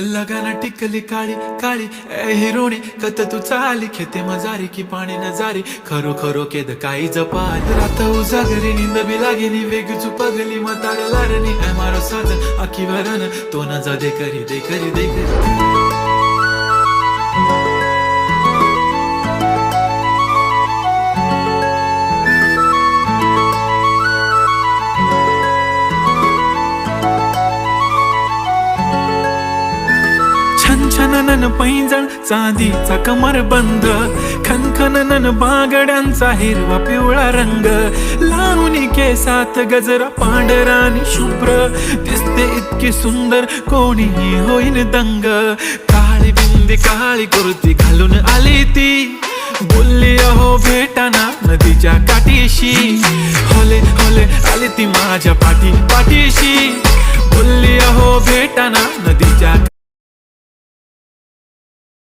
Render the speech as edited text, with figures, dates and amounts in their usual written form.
लगाना टिकली काळी काळी ए हिरोणी कत तू चाली खेते मजारी की पाणी नजारी खरो खरो केद काही जपाल रात उजागरी निंद बी लागेनी वेग चुपगली मतार लारणी ए मारो साथ आखी वरन तो न जा दे करी दे करी दे करी छनछनन पैंजण चांदीचा कमर बंद खनखनन बागड्यांचा हिरवा पिवळा रंग लावणी केसात गजरा पांढरा आणि शुभ्र दिसते इतकी सुंदर कोणीही होईन दंग काळी बिंदी काळी कुर्ती घालून आली ती बोलली अहो भेटाना नदीच्या काठीशी होले होले आली ती माझ्या पाठीशी बोलली अहो भेटाना नदीच्या